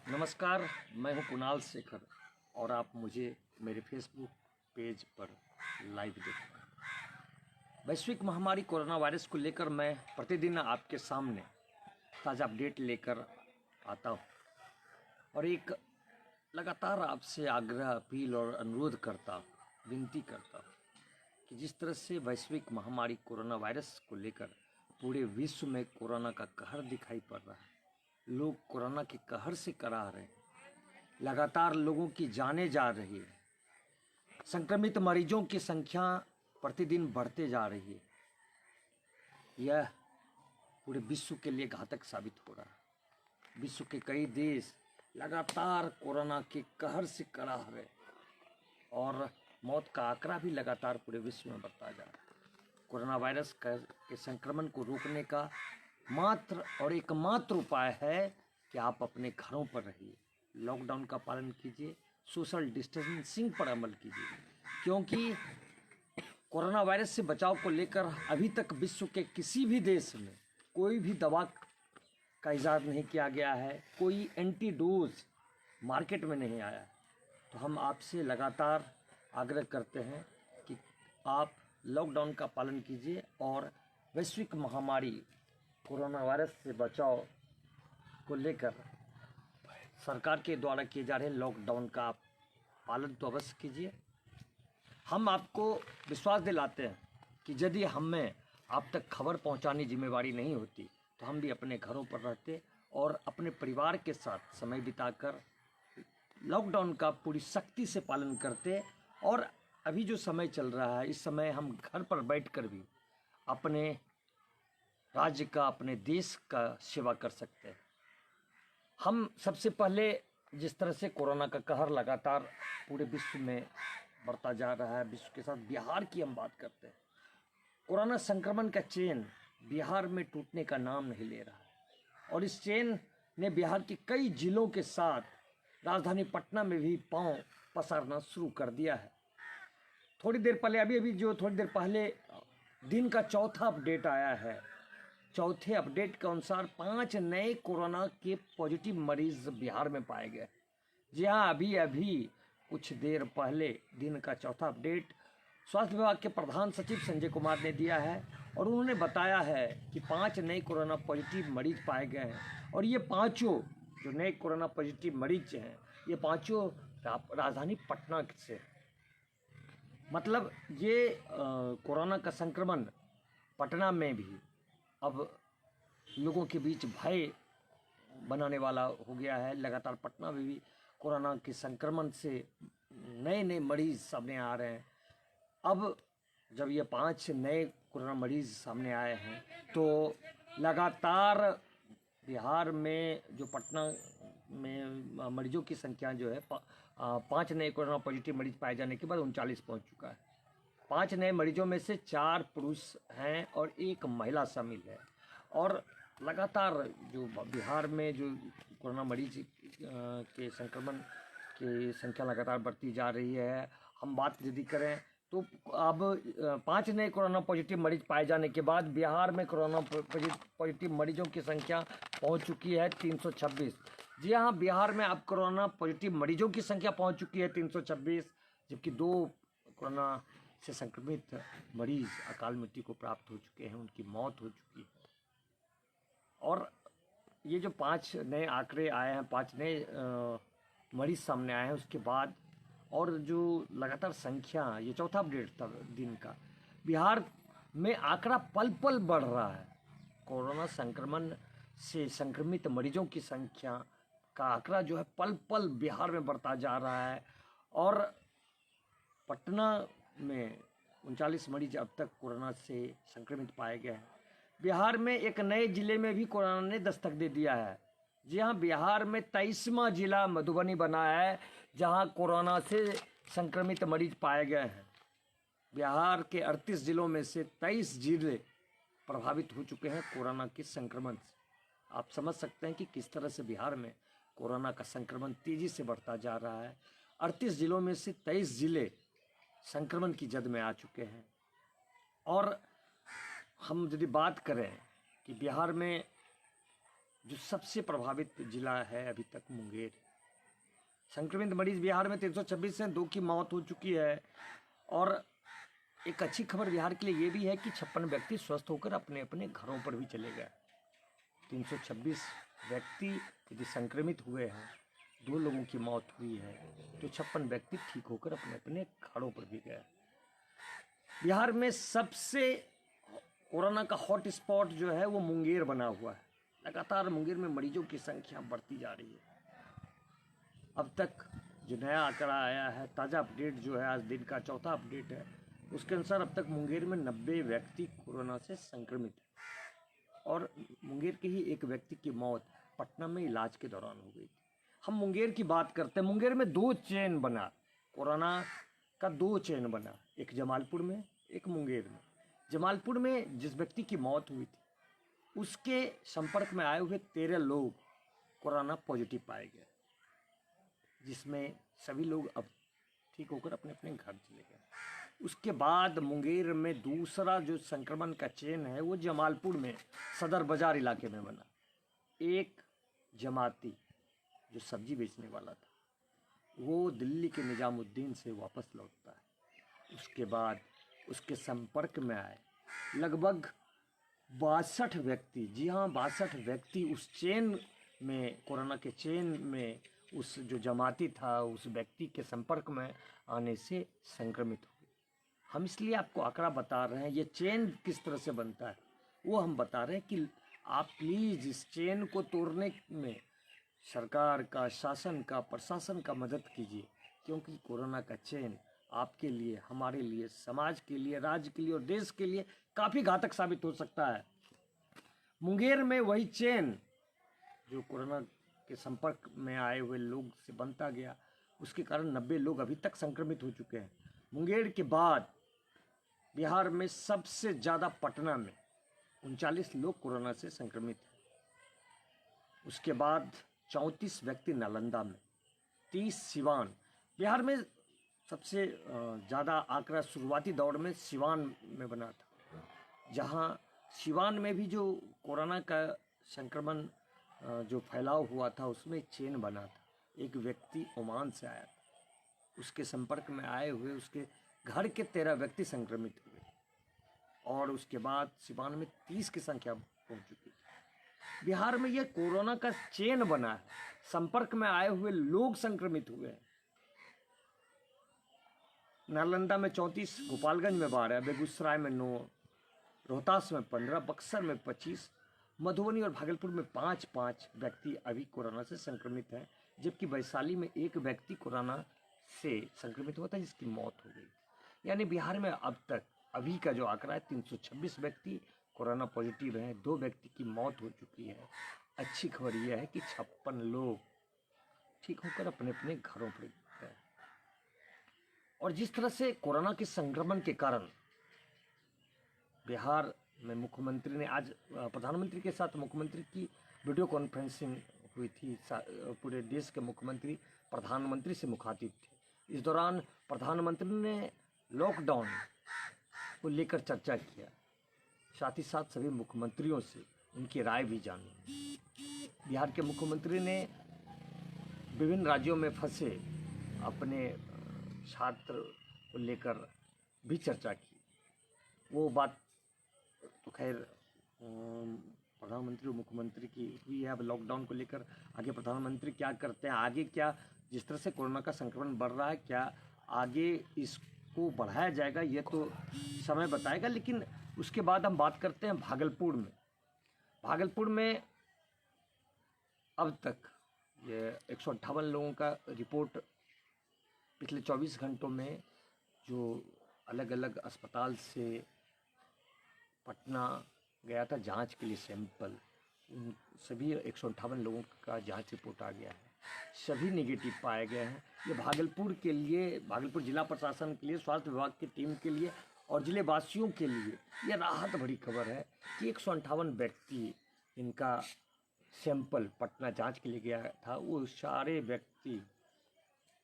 नमस्कार, मैं हूं कुणाल शेखर और आप मुझे मेरे फेसबुक पेज पर लाइव देख रहे हैं। वैश्विक महामारी कोरोना वायरस को लेकर मैं प्रतिदिन आपके सामने ताज़ा अपडेट लेकर आता हूं और एक लगातार आपसे आग्रह, अपील और अनुरोध करता हूं, विनती करता हूं कि जिस तरह से वैश्विक महामारी कोरोना वायरस को लेकर पूरे विश्व में कोरोना का कहर दिखाई पड़ रहा है, लोग कोरोना के कहर से कराह रहे हैं, लगातार लोगों की जानें जा रही है, संक्रमित मरीजों की संख्या प्रतिदिन बढ़ते जा रही है। यह पूरे विश्व के लिए घातक साबित हो रहा है। विश्व के कई देश लगातार कोरोना के कहर से कराह रहे और मौत का आंकड़ा भी लगातार पूरे विश्व में बढ़ता जा रहा है। कोरोना वायरस के संक्रमण को रोकने का मात्र और एकमात्र उपाय है कि आप अपने घरों पर रहिए, लॉकडाउन का पालन कीजिए, सोशल डिस्टेंसिंग पर अमल कीजिए, क्योंकि कोरोना वायरस से बचाव को लेकर अभी तक विश्व के किसी भी देश में कोई भी दवा का इजाद नहीं किया गया है, कोई एंटीडोज मार्केट में नहीं आया है। तो हम आपसे लगातार आग्रह करते हैं कि आप लॉकडाउन का पालन कीजिए और वैश्विक महामारी कोरोना वायरस से बचाव को लेकर सरकार के द्वारा किए जा रहे लॉकडाउन का आप पालन तो अवश्य कीजिए। हम आपको विश्वास दिलाते हैं कि यदि हमें आप तक खबर पहुंचाने की जिम्मेवारी नहीं होती तो हम भी अपने घरों पर रहते और अपने परिवार के साथ समय बिताकर लॉकडाउन का पूरी सख्ती से पालन करते। और अभी जो समय चल रहा है, इस समय हम घर पर बैठकर भी अपने राज्य का, अपने देश का सेवा कर सकते हैं। हम सबसे पहले जिस तरह से कोरोना का कहर लगातार पूरे विश्व में बढ़ता जा रहा है, विश्व के साथ बिहार की हम बात करते हैं। कोरोना संक्रमण का चेन बिहार में टूटने का नाम नहीं ले रहा है और इस चेन ने बिहार के कई जिलों के साथ राजधानी पटना में भी पांव पसारना शुरू कर दिया है। थोड़ी देर पहले दिन का चौथा अपडेट आया है। चौथे अपडेट के अनुसार 5 नए कोरोना के पॉजिटिव मरीज बिहार में पाए गए। जी हाँ, अभी कुछ देर पहले दिन का चौथा अपडेट स्वास्थ्य विभाग के प्रधान सचिव संजय कुमार ने दिया है और उन्होंने बताया है कि 5 नए कोरोना पॉजिटिव मरीज पाए गए हैं और ये पांचों जो नए कोरोना पॉजिटिव मरीज हैं, ये पांचों राजधानी पटना से। मतलब ये कोरोना का संक्रमण पटना में भी अब लोगों के बीच भय बनाने वाला हो गया है। लगातार पटना में भी कोरोना के संक्रमण से नए मरीज सामने आ रहे हैं। अब जब ये 5 नए कोरोना मरीज सामने आए हैं तो लगातार बिहार में जो पटना में मरीजों की संख्या जो है 5 नए कोरोना पॉजिटिव मरीज पाए जाने के बाद 39 पहुंच चुका है। 5 नए मरीजों में से 4 पुरुष हैं और 1 महिला शामिल है। और लगातार जो बिहार में जो कोरोना मरीज के संक्रमण की संख्या लगातार बढ़ती जा रही है। हम बात यदि करें तो अब 5 नए कोरोना पॉजिटिव मरीज पाए जाने के बाद बिहार में कोरोना पॉजिटिव मरीजों की संख्या पहुंच चुकी है 326। जी हाँ, बिहार में अब कोरोना पॉजिटिव मरीजों की संख्या पहुंच चुकी है 326, जबकि 2 कोरोना से संक्रमित मरीज अकाल मृत्यु को प्राप्त हो चुके हैं, उनकी मौत हो चुकी है। और ये जो 5 नए आंकड़े आए हैं, 5 नए मरीज सामने आए हैं, उसके बाद और जो लगातार संख्या, ये चौथा अपडेट था दिन का, बिहार में आंकड़ा पल पल बढ़ रहा है। कोरोना संक्रमण से संक्रमित मरीजों की संख्या का आंकड़ा जो है पल पल बिहार में बढ़ता जा रहा है और पटना में 39 मरीज अब तक कोरोना से संक्रमित पाए गए हैं। बिहार में एक नए जिले में भी कोरोना ने दस्तक दे दिया है। जी हाँ, बिहार में 23वां जिला मधुबनी बना है जहां कोरोना से संक्रमित मरीज पाए गए हैं। बिहार के 38 जिलों में से 23 जिले प्रभावित हो चुके हैं कोरोना के संक्रमण से। आप समझ सकते हैं कि किस तरह से बिहार में कोरोना का संक्रमण तेजी से बढ़ता जा रहा है। 38 जिलों में से 23 जिले संक्रमण की जद में आ चुके हैं। और हम यदि बात करें कि बिहार में जो सबसे प्रभावित जिला है अभी तक मुंगेर। संक्रमित मरीज बिहार में 326 हैं, 2 की मौत हो चुकी है। और एक अच्छी खबर बिहार के लिए ये भी है कि 56 व्यक्ति स्वस्थ होकर अपने अपने घरों पर भी चले गए। 326 व्यक्ति यदि संक्रमित हुए हैं, 2 लोगों की मौत हुई है, तो 56 व्यक्ति ठीक होकर अपने अपने घरों पर भी गए। बिहार में सबसे कोरोना का हॉट स्पॉट जो है वो मुंगेर बना हुआ है। लगातार मुंगेर में मरीजों की संख्या बढ़ती जा रही है। अब तक जो नया आंकड़ा आया है, ताज़ा अपडेट जो है, आज दिन का चौथा अपडेट है, उसके अनुसार अब तक मुंगेर में 90 व्यक्ति कोरोना से संक्रमित हैं और मुंगेर के ही एक व्यक्ति की मौत पटना में इलाज के दौरान हो गई थी। हम मुंगेर की बात करते हैं। मुंगेर में 2 चेन बना, कोरोना का 2 चेन बना, एक जमालपुर में, एक मुंगेर में। जमालपुर में जिस व्यक्ति की मौत हुई थी, उसके संपर्क में आए हुए 13 लोग कोरोना पॉजिटिव पाए गए, जिसमें सभी लोग अब ठीक होकर अपने अपने घर चले गए। उसके बाद मुंगेर में दूसरा जो संक्रमण का चेन है वो जमालपुर में सदर बाजार इलाके में बना। एक जमाती जो सब्जी बेचने वाला था, वो दिल्ली के निजामुद्दीन से वापस लौटता है। उसके बाद उसके संपर्क में आए लगभग 62 व्यक्ति, जी हाँ 62 व्यक्ति उस चेन में, कोरोना के चेन में, उस जो जमाती था उस व्यक्ति के संपर्क में आने से संक्रमित हो गए। हम इसलिए आपको आंकड़ा बता रहे हैं, ये चेन किस तरह से बनता है वो हम बता रहे हैं कि आप प्लीज़ इस चेन को तोड़ने में सरकार का, शासन का, प्रशासन का मदद कीजिए, क्योंकि कोरोना का चेन आपके लिए, हमारे लिए, समाज के लिए, राज्य के लिए और देश के लिए काफ़ी घातक साबित हो सकता है। मुंगेर में वही चेन जो कोरोना के संपर्क में आए हुए लोग से बनता गया, उसके कारण 90 लोग अभी तक संक्रमित हो चुके हैं। मुंगेर के बाद बिहार में सबसे ज़्यादा पटना में 39 लोग कोरोना से संक्रमित हैं। उसके बाद 34 व्यक्ति नालंदा में, 30 सिवान। बिहार में सबसे ज़्यादा आंकड़ा शुरुआती दौर में सिवान में बना था, जहां सिवान में भी जो कोरोना का संक्रमण जो फैलाव हुआ था उसमें चेन बना था। एक व्यक्ति ओमान से आया था, उसके संपर्क में आए हुए उसके घर के 13 व्यक्ति संक्रमित हुए और उसके बाद सिवान में 30 की संख्या पहुंच चुकी थी। बिहार में यह कोरोना का चेन बना है, संपर्क में आए हुए लोग संक्रमित हुए हैं। नालंदा में 34, गोपालगंज में 12, बेगूसराय में 9, रोहतास में 15, बक्सर में 25, मधुबनी और भागलपुर में 5-5 व्यक्ति अभी कोरोना से संक्रमित हैं, जबकि वैशाली में 1 व्यक्ति कोरोना से संक्रमित हुआ था जिसकी मौत हो गई। यानी बिहार में अब तक अभी का जो आंकड़ा है 326 व्यक्ति कोरोना पॉजिटिव हैं, 2 व्यक्ति की मौत हो चुकी है। अच्छी खबर यह है कि 56 लोग ठीक होकर अपने अपने घरों पर गए। और जिस तरह से कोरोना के संक्रमण के कारण बिहार में मुख्यमंत्री ने आज प्रधानमंत्री के साथ मुख्यमंत्री की वीडियो कॉन्फ्रेंसिंग हुई थी। पूरे देश के मुख्यमंत्री प्रधानमंत्री से मुखातिब थे। इस दौरान प्रधानमंत्री ने लॉकडाउन को लेकर चर्चा किया, साथ ही साथ सभी मुख्यमंत्रियों से उनकी राय भी जानी। बिहार के मुख्यमंत्री ने विभिन्न राज्यों में फंसे अपने छात्र को लेकर भी चर्चा की। वो बात तो खैर प्रधानमंत्री और मुख्यमंत्री की हुई है। अब लॉकडाउन को लेकर आगे प्रधानमंत्री क्या करते हैं, आगे क्या, जिस तरह से कोरोना का संक्रमण बढ़ रहा है, क्या आगे इसको बढ़ाया जाएगा, ये तो समय बताएगा। लेकिन उसके बाद हम बात करते हैं भागलपुर में। भागलपुर में अब तक ये 158 लोगों का रिपोर्ट पिछले 24 घंटों में जो अलग अलग अस्पताल से पटना गया था जांच के लिए सैंपल, उन सभी 158 लोगों का जांच रिपोर्ट आ गया है, सभी नेगेटिव पाए गए हैं। ये भागलपुर के लिए, भागलपुर जिला प्रशासन के लिए, स्वास्थ्य विभाग की टीम के लिए और जिले वासियों के लिए ये राहत भरी खबर है कि 158 व्यक्ति इनका सैंपल पटना जांच के लिए गया था, वो सारे व्यक्ति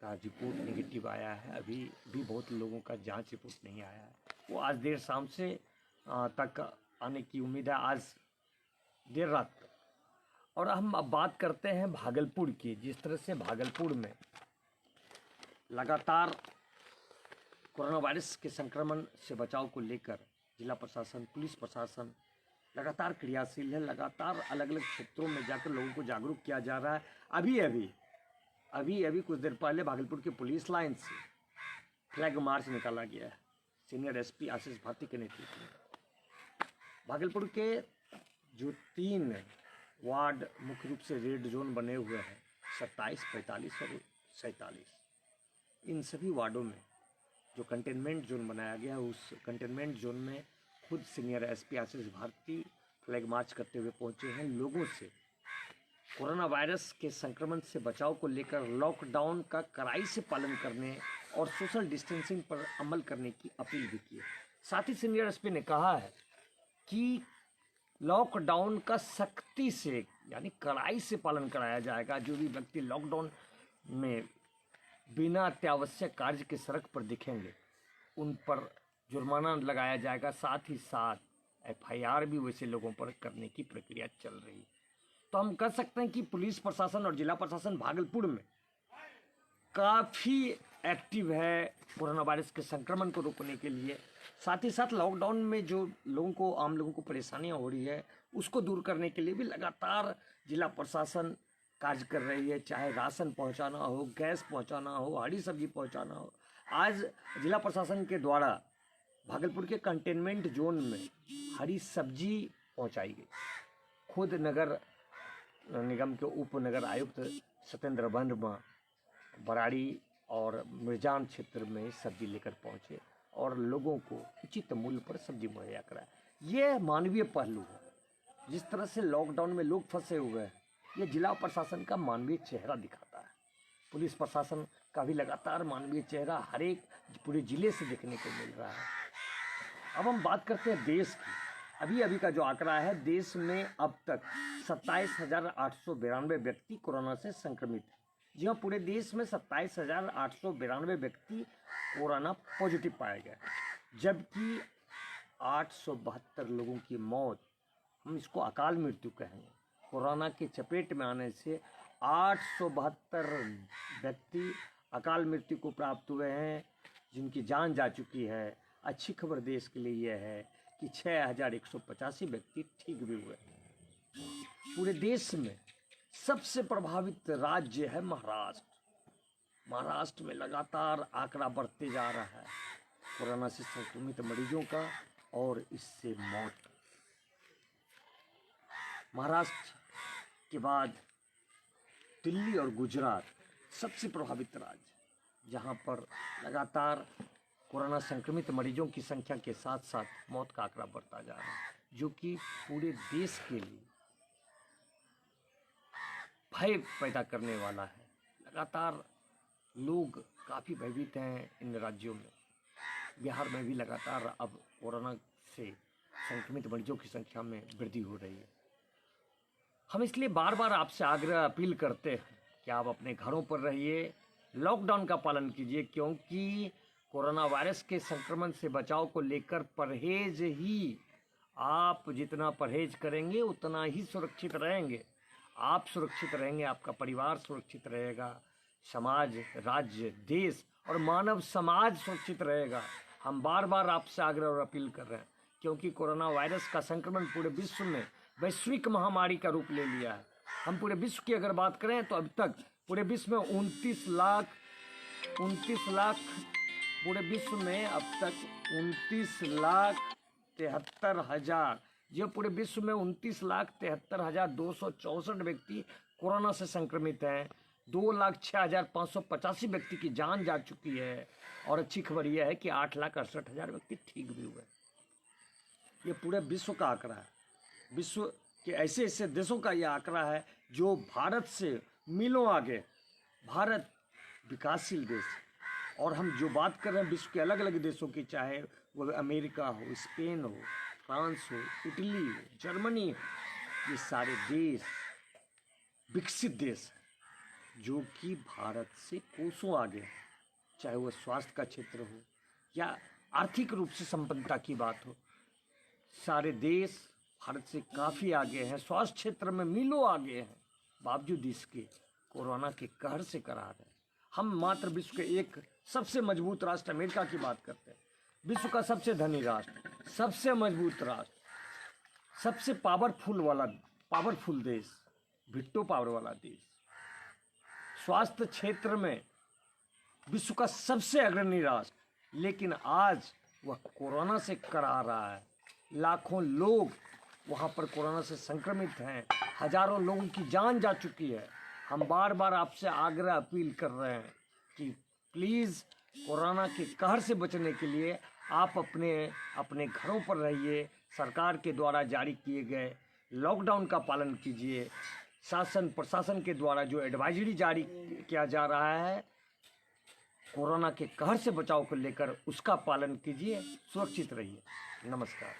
का रिपोर्ट नेगेटिव आया है। अभी भी बहुत लोगों का जांच रिपोर्ट नहीं आया है, वो आज देर शाम से तक आने की उम्मीद है, आज देर रात। और हम अब बात करते हैं भागलपुर की। जिस तरह से भागलपुर में लगातार कोरोना वायरस के संक्रमण से बचाव को लेकर जिला प्रशासन, पुलिस प्रशासन लगातार क्रियाशील है। लगातार अलग अलग क्षेत्रों में जाकर लोगों को जागरूक किया जा रहा है। अभी कुछ देर पहले भागलपुर के पुलिस लाइन से फ्लैग मार्च निकाला गया है सीनियर एसपी आशीष भारती के नेतृत्व में। भागलपुर के जो 3 वार्ड मुख्य रूप से रेड जोन बने हुए हैं, 27, 45 और 47, इन सभी वार्डों में जो कंटेनमेंट जोन बनाया गया है, उस कंटेनमेंट जोन में खुद senior SP Ashish Bharti flag march करते हुए पहुंचे हैं। लोगों से कोरोना वायरस के संक्रमण से बचाव को लेकर लॉकडाउन का कड़ाई से पालन करने और सोशल डिस्टेंसिंग पर अमल करने की अपील भी की है। साथ ही सीनियर एसपी ने कहा है कि लॉकडाउन का सख्ती से यानी कड़ाई से पालन कराया जाएगा। जो भी व्यक्ति लॉकडाउन में बिना अत्यावश्यक कार्य के सड़क पर दिखेंगे उन पर जुर्माना लगाया जाएगा। साथ ही साथ एफआईआर भी वैसे लोगों पर करने की प्रक्रिया चल रही है। तो हम कह सकते हैं कि पुलिस प्रशासन और जिला प्रशासन भागलपुर में काफ़ी एक्टिव है कोरोना वायरस के संक्रमण को रोकने के लिए। साथ ही साथ लॉकडाउन में जो आम लोगों को परेशानियां हो रही है उसको दूर करने के लिए भी लगातार जिला प्रशासन कार्य कर रही है। चाहे राशन पहुंचाना हो, गैस पहुंचाना हो, हरी सब्जी पहुंचाना हो। आज जिला प्रशासन के द्वारा भागलपुर के कंटेनमेंट जोन में हरी सब्जी पहुंचाई गई। खुद नगर निगम के उप नगर आयुक्त सत्येंद्र वर्मा बराड़ी और मिर्जान क्षेत्र में सब्जी लेकर पहुंचे और लोगों को उचित मूल्य पर सब्जी मुहैया कराया। ये मानवीय पहलू है। जिस तरह से लॉकडाउन में लोग फंसे हुए हैं, ये जिला प्रशासन का मानवीय चेहरा दिखाता है। पुलिस प्रशासन का भी लगातार मानवीय चेहरा हर एक पूरे जिले से देखने को मिल रहा है। अब हम बात करते हैं देश की। अभी का जो आंकड़ा है, देश में अब तक 27,892 व्यक्ति कोरोना से संक्रमित हैं। जी हाँ, पूरे देश में 27,892 व्यक्ति कोरोना पॉजिटिव पाए गए, जबकि 872 लोगों की मौत, हम इसको अकाल मृत्यु कहेंगे। कोरोना की चपेट में आने से 872 व्यक्ति अकाल मृत्यु को प्राप्त हुए हैं, जिनकी जान जा चुकी है। अच्छी खबर देश के लिए यह है कि 6,185 व्यक्ति ठीक भी हुए। पूरे देश में सबसे प्रभावित राज्य है महाराष्ट्र। महाराष्ट्र में लगातार आंकड़ा बढ़ते जा रहा है कोरोना से संक्रमित मरीजों का और इससे मौत। महाराष्ट्र के बाद दिल्ली और गुजरात सबसे प्रभावित राज्य, जहां पर लगातार कोरोना संक्रमित मरीजों की संख्या के साथ साथ मौत का आंकड़ा बढ़ता जा रहा है, जो कि पूरे देश के लिए भय पैदा करने वाला है। लगातार लोग काफ़ी भयभीत हैं इन राज्यों में। बिहार में भी लगातार अब कोरोना से संक्रमित मरीजों की संख्या में वृद्धि हो रही है। हम इसलिए बार बार आपसे अपील करते हैं कि आप अपने घरों पर रहिए, लॉकडाउन का पालन कीजिए, क्योंकि कोरोना वायरस के संक्रमण से बचाव को लेकर परहेज ही, आप जितना परहेज करेंगे उतना ही सुरक्षित रहेंगे। आप सुरक्षित रहेंगे, आपका परिवार सुरक्षित रहेगा, समाज, राज्य, देश और मानव समाज सुरक्षित रहेगा। हम बार बार आपसे आग्रह और अपील कर रहे हैं, क्योंकि कोरोना वायरस का संक्रमण पूरे विश्व में वैश्विक महामारी का रूप ले लिया है। हम पूरे विश्व की अगर बात करें तो अब तक पूरे विश्व में 29 लाख पूरे विश्व में अब तक 29,73,000, जो पूरे विश्व में 29,73,264 व्यक्ति कोरोना से संक्रमित हैं। 2,06,585 व्यक्ति की जान जा चुकी है और अच्छी खबर यह है कि 8,68,000 व्यक्ति ठीक भी हुए। ये पूरे विश्व का आंकड़ा है। विश्व के ऐसे ऐसे देशों का यह आंकड़ा है जो भारत से मीलों आगे। भारत विकासशील देश है और हम जो बात कर रहे हैं विश्व के अलग अलग देशों की, चाहे वो अमेरिका हो, स्पेन हो, फ्रांस हो, इटली हो, जर्मनी हो, ये सारे देश विकसित देश हैं जो कि भारत से कोसों आगे हैं। चाहे वो स्वास्थ्य का क्षेत्र हो या आर्थिक रूप से संपन्नता की बात हो, सारे देश भारत से काफ़ी आगे हैं, स्वास्थ्य क्षेत्र में मीलों आगे हैं, बावजूद इसके कोरोना के कहर से करार है। हम मात्र विश्व के एक सबसे मजबूत राष्ट्र अमेरिका की बात करते हैं, विश्व का सबसे धनी राष्ट्र, सबसे मजबूत राष्ट्र, सबसे पावरफुल देश, विट्टो पावर वाला देश, स्वास्थ्य क्षेत्र में विश्व का सबसे अग्रणी राष्ट्र, लेकिन आज वह कोरोना से करा रहा है। लाखों लोग वहाँ पर कोरोना से संक्रमित हैं, हजारों लोगों की जान जा चुकी है। हम बार बार आपसे आग्रह अपील कर रहे हैं कि प्लीज़ कोरोना के कहर से बचने के लिए आप अपने घरों पर रहिए, सरकार के द्वारा जारी किए गए लॉकडाउन का पालन कीजिए, शासन प्रशासन के द्वारा जो एडवाइजरी जारी किया जा रहा है कोरोना के कहर से बचाव को लेकर उसका पालन कीजिए, सुरक्षित रहिए। नमस्कार।